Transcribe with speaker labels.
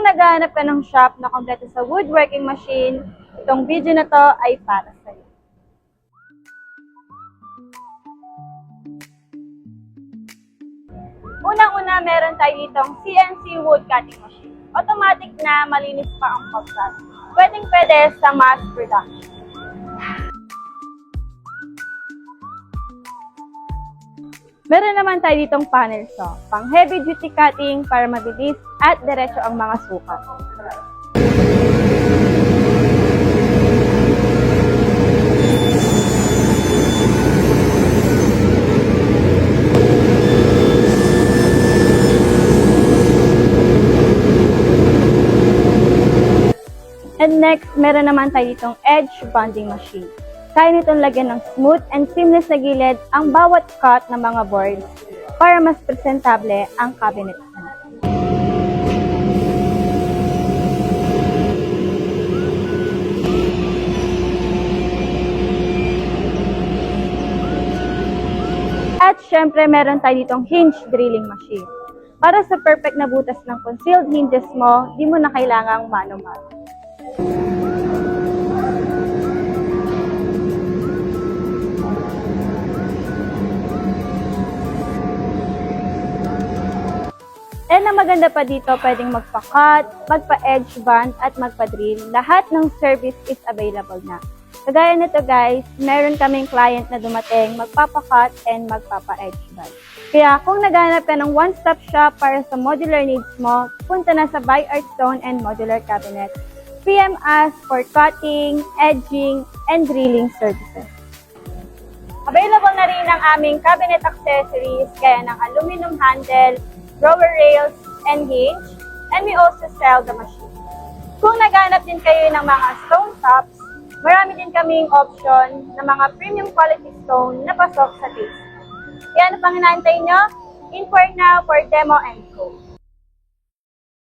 Speaker 1: Kung naghahanap ka ng shop na kompleto sa woodworking machine, itong video na to ay para sa'yo. Unang-una, meron tayo ditong CNC wood cutting machine. Automatic na, malinis pa ang pag-cut. Pwedeng-pwede sa mass production. Meron naman tayo ditong panel saw, pang heavy duty cutting para mabilis at diretso ang mga sukat. And next, meron naman tayo ditong edge bonding machine. Kaya nitong lagyan ng smooth and seamless na gilid ang bawat cut ng mga boards para mas presentable ang cabinet. At syempre, meron tayo ditong hinge drilling machine. Para sa perfect na butas ng concealed hinges mo, di mo na kailangang mano-mano. And ang maganda pa dito, pwedeng magpa-cut, magpa-edge band, at magpa-drill. Lahat ng service is available na. Kagaya nito guys, meron kaming client na dumating, magpapa-cut and magpapa-edge band. Kaya kung naghahanap ka ng one-stop shop para sa modular needs mo, punta na sa By Art Stone and Modular Cabinet. PM us for cutting, edging, and drilling services. Available na rin ang aming cabinet accessories gaya ng aluminum handle, drawer rails, and hinge, and we also sell the machine. Kung naghanap din kayo ng mga stone tops, marami din kaming option ng mga premium quality stone na pasok sa taste. Kaya ano pang hinahantay nyo? Inquire now for demo and go.